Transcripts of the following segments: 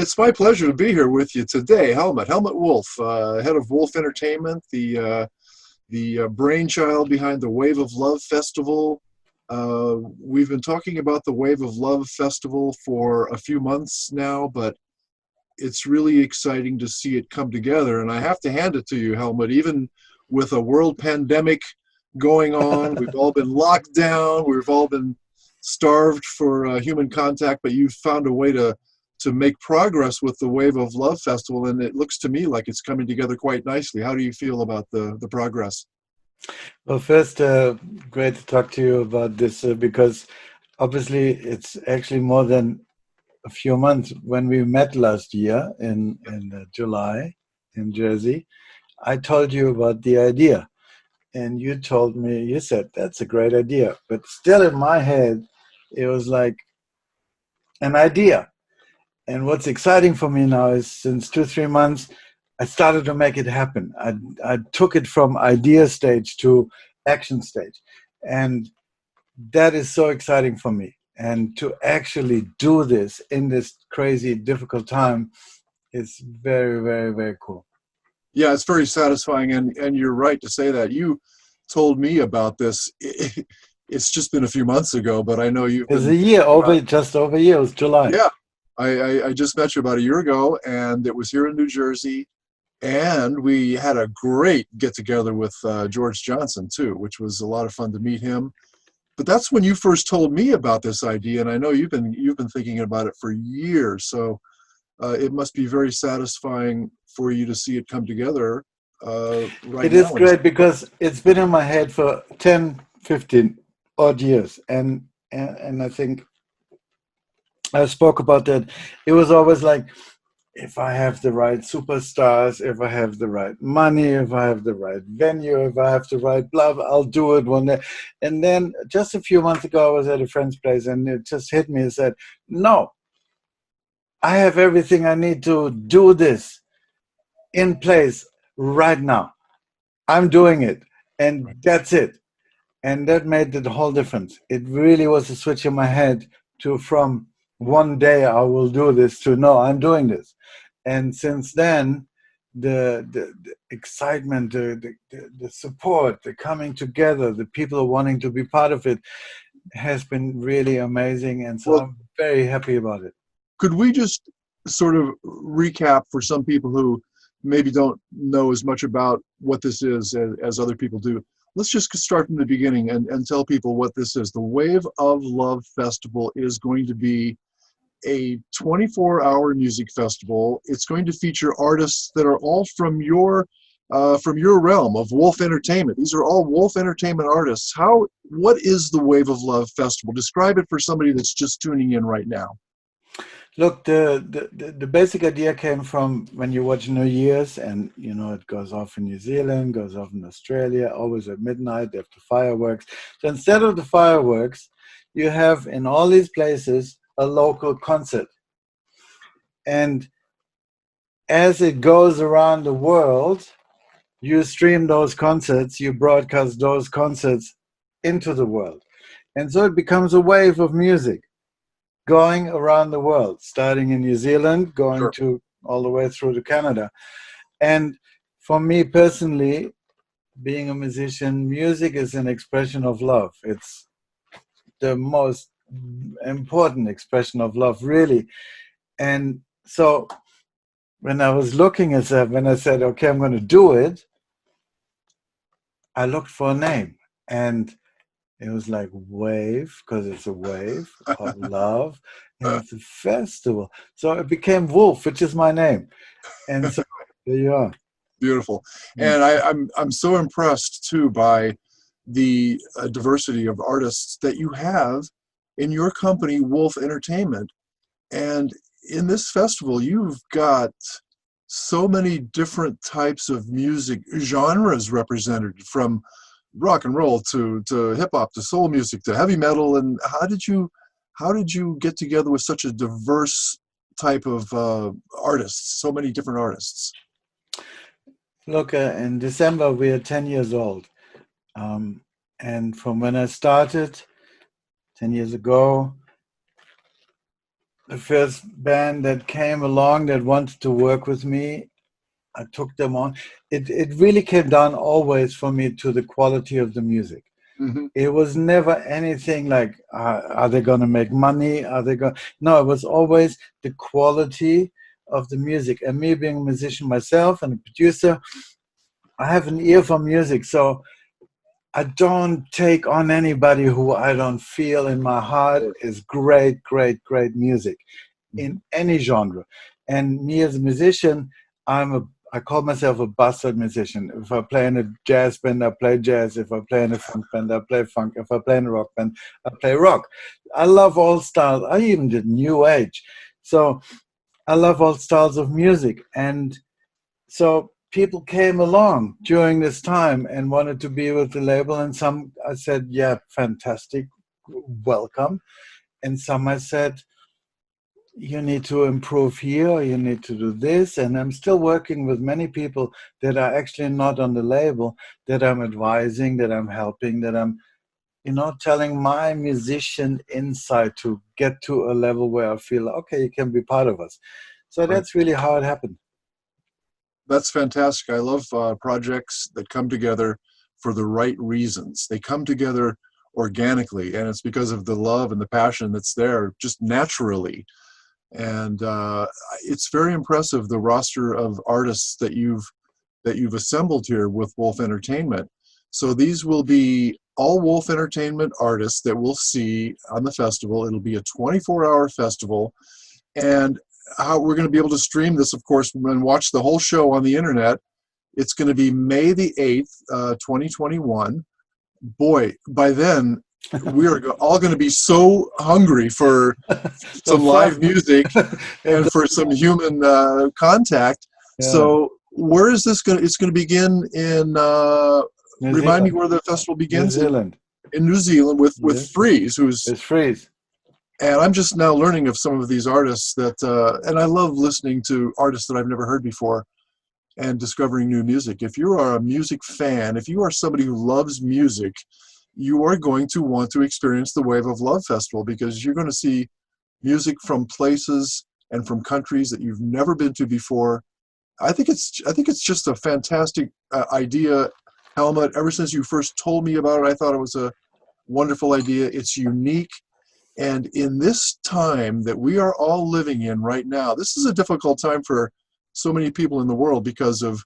it's my pleasure to be here with you today. Helmut Wolf, head of Wolf Entertainment, the brainchild behind the Wave of Love Festival. We've been talking about the Wave of Love Festival for a few months now, but it's really exciting to see it come together. And I have to hand it to you, Helmut, even with a world pandemic going on, we've all been locked down, we've all been starved for human contact, but you've found a way to make progress with the Wave of Love Festival, and it looks to me like it's coming together quite nicely. How do you feel about the progress? Well, first, great to talk to you about this because obviously it's actually more than a few months. When we met last year in July in Jersey, I told you about the idea, and you told me, you said, that's a great idea. But still in my head, it was like an idea. And what's exciting for me now is since 2, 3 months, I started to make it happen. I took it from idea stage to action stage. And that is so exciting for me. And to actually do this in this crazy, difficult time is very, very, very cool. Yeah, it's very satisfying, and you're right to say that. You told me about this. It's just been a few months ago, but I know you've It's been a year, thinking about. just over a year. It was July. Yeah, I just met you about a year ago, and it was here in New Jersey, and we had a great get together with George Johnson too, which was a lot of fun to meet him. But that's when you first told me about this idea, and I know you've been thinking about it for years. So it must be very satisfying for you to see it come together right It is now. great because it's been in my head for 10, 15 odd years. And I think I spoke about that. It was always like, if I have the right superstars, if I have the right money, if I have the right venue, if I have the right blah, blah, I'll do it one day. And then just a few months ago, I was at a friend's place and it just hit me and said, no, I have everything I need to do this in place right now. I'm doing it. And that's it. And that made the whole difference. It really was a switch in my head to from one day I will do this to no, I'm doing this. And since then, the excitement, the support, the coming together, the people wanting to be part of it has been really amazing. And so Well, I'm very happy about it. could we just sort of recap for some people who maybe don't know as much about what this is as other people do? Let's just start from the beginning and tell people what this is. The Wave of Love Festival is going to be a 24-hour music festival. It's going to feature artists that are all from your realm of Wolf Entertainment. These are all Wolf Entertainment artists. What is the Wave of Love Festival? Describe it for somebody that's just tuning in right now. Look, the basic idea came from when you watch New Year's, and you know it goes off in New Zealand, goes off in Australia, always at midnight after fireworks. So instead of the fireworks, you have in all these places a local concert. And as it goes around the world, you stream those concerts, you broadcast those concerts into the world. And so it becomes a wave of music going around the world, starting in New Zealand, going Sure. to all the way through to Canada. And for me personally, being a musician, music is an expression of love. It's the most important expression of love, really. And so when I was looking at that, when I said, okay, I'm going to do it, I looked for a name. And it was like wave, because it's a wave of love, and it's a festival. So it became Wolf, which is my name. And so there you are. Beautiful. Mm. And I'm so impressed too by the diversity of artists that you have in your company, Wolf Entertainment. And in this festival, you've got so many different types of music genres represented, from rock and roll to hip hop to soul music to heavy metal. And how did you get together with such a diverse type of artists, so many different artists? Look, in December, we are 10 years old. Um, and from when I started 10 years ago, the first band that came along that wanted to work with me, I took them on. It really came down always for me to the quality of the music. Hmm. It was never anything like, are they going to make money? Are they going? No, it was always the quality of the music. And me being a musician myself and a producer, I have an ear for music. So I don't take on anybody who I don't feel in my heart Sure. is great, great, great music Hmm. in any genre. And me as a musician, I call myself a bastard musician. If I play in a jazz band, I play jazz. If I play in a funk band, I play funk. If I play in a rock band, I play rock. I love all styles. I even did new age. So I love all styles of music. And so people came along during this time and wanted to be with the label. And some I said, yeah, fantastic, welcome. And some I said, you need to improve here, you need to do this. And I'm still working with many people that are actually not on the label, that I'm advising, that I'm helping, that I'm, telling my musician insight to get to a level where I feel, okay, you can be part of us. So Right. that's really how it happened. That's fantastic. I love projects that come together for the right reasons. They come together organically, and it's because of the love and the passion that's there just naturally. And it's very impressive, the roster of artists that you've assembled here with Wolf Entertainment. So these will be all Wolf Entertainment artists that we'll see on the festival. It'll be a 24-hour festival, and how we're going to be able to stream this, of course, and watch the whole show on the internet. It's going to be May the 8th, 2021. Boy, by then we are all going to be so hungry for The some live fun. music And and for some human contact. yeah, So where is this going to, it's going to begin in, New remind me Zealand. where the festival New begins, Zealand. in New Zealand with Yes. Freeze, who's, It's freeze. and I'm just now learning of some of these artists that, and I love listening to artists that I've never heard before and discovering new music. If you are a music fan, if you are somebody who loves music, you are going to want to experience the Wave of Love Festival, because you're going to see music from places and from countries that you've never been to before. I think it's just a fantastic idea, Helmut. Ever since you first told me about it, I thought it was a wonderful idea. It's unique. And in this time that we are all living in right now, this is a difficult time for so many people in the world because of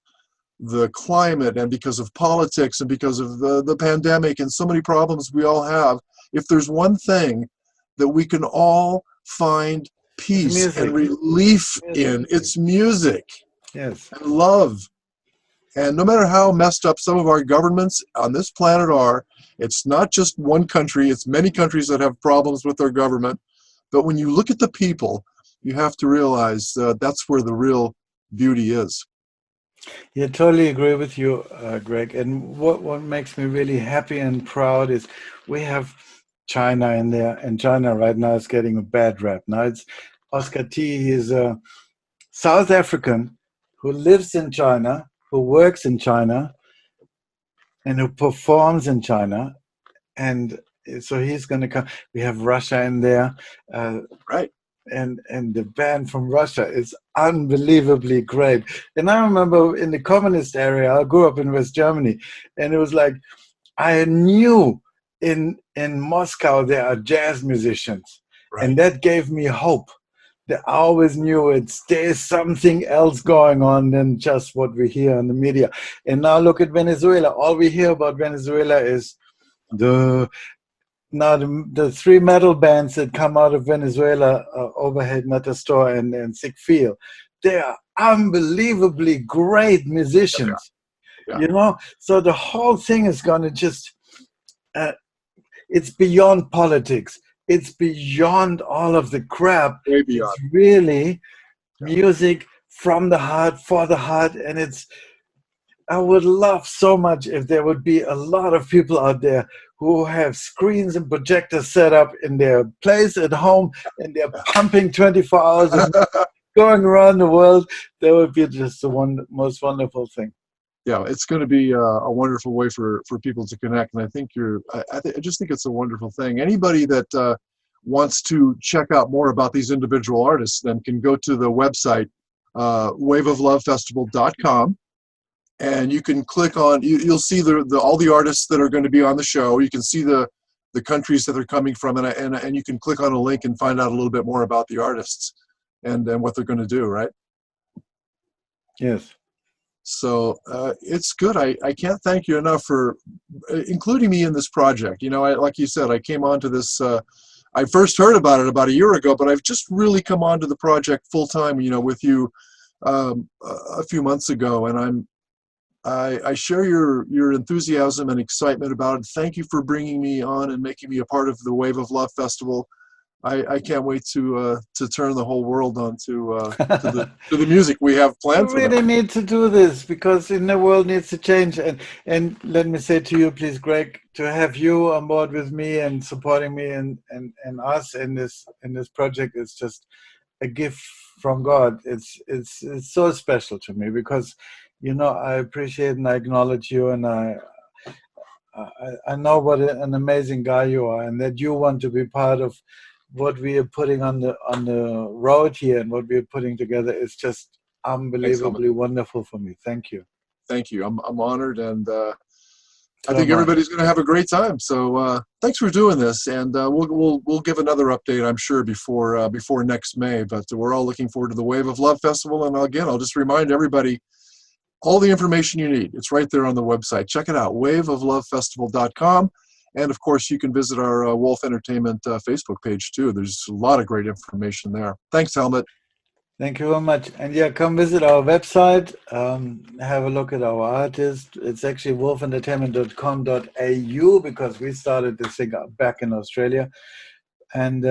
the climate and because of politics and because of the pandemic and so many problems we all have. If there's one thing that we can all find It's peace and music. relief Music. in, it's music Yes. and love. And no matter how messed up some of our governments on this planet are, it's not just one country, it's many countries that have problems with their government. But when you look at the people, you have to realize that's where the real beauty is. Yeah, totally agree with you, Greg. And what makes me really happy and proud is we have China in there, and China right now is getting a bad rap. Now it's Oscar T. He's a South African who lives in China, who works in China, and who performs in China. And so he's going to come. We have Russia in there. Uh, Right. and the band from Russia is unbelievably great. And I remember in the communist area, I grew up in West Germany, and it was like I knew in Moscow there are jazz musicians, and Right. that gave me hope. That I always knew there's something else going on than just what we hear in the media. And now look at Venezuela. All we hear about Venezuela is the now the three metal bands that come out of Venezuela, Overhead, Metastor, and Sick Feel, they are unbelievably great Yeah. musicians. Yeah. So the whole thing is going to just uh, it's beyond politics. It's beyond all of the crap. Way It's beyond. really Yeah. music from the heart for the heart, and I would love so much if there would be a lot of people out there who have screens and projectors set up in their place at home, and they're pumping 24 hours of going around the world. That would be just the most wonderful thing. Yeah, it's going to be a wonderful way for people to connect. And I think I just think it's a wonderful thing. Anybody that wants to check out more about these individual artists, then can go to the website, waveoflovefestival.com. And you can click on, you'll see all the artists that are going to be on the show. You can see the countries that they're coming from, and you can click on a link and find out a little bit more about the artists and what they're going to do, right? Yes. So it's good. I can't thank you enough for including me in this project. You know, like you said, I came onto this, I first heard about it about a year ago, but I've just really come onto the project full time, you know, with you a few months ago, and I share your enthusiasm and excitement about it. Thank you for bringing me on and making me a part of the Wave of Love Festival. I can't wait to turn the whole world on to the music we have planned We for them. really need to do this because the world needs to change. And let me say to you, please, Greg, to have you on board with me and supporting me and us in this project is just a gift from God. It's so special to me because, you know, I appreciate and I acknowledge you, and I know what an amazing guy you are, and that you want to be part of what we are putting on the road here, and what we are putting together is just unbelievably wonderful for me. Thank you. Thank you. I'm honored, and I So think am I. everybody's going to have a great time. So thanks for doing this, and we'll give another update, I'm sure, before next May. But we're all looking forward to the Wave of Love Festival, and again, I'll just remind everybody, all the information you need, it's right there on the website. Check it out, waveoflovefestival.com. And of course, you can visit our Wolf Entertainment Facebook page too. There's a lot of great information there. Thanks, Helmut. Thank you very much. And yeah, come visit our website. Have a look at our artist. It's actually wolfentertainment.com.au because we started this thing back in Australia. And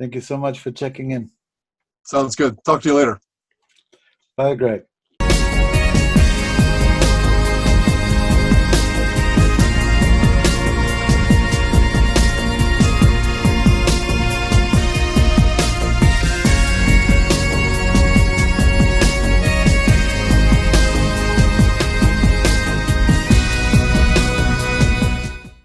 thank you so much for checking in. Sounds good. Talk to you later. Bye, Greg.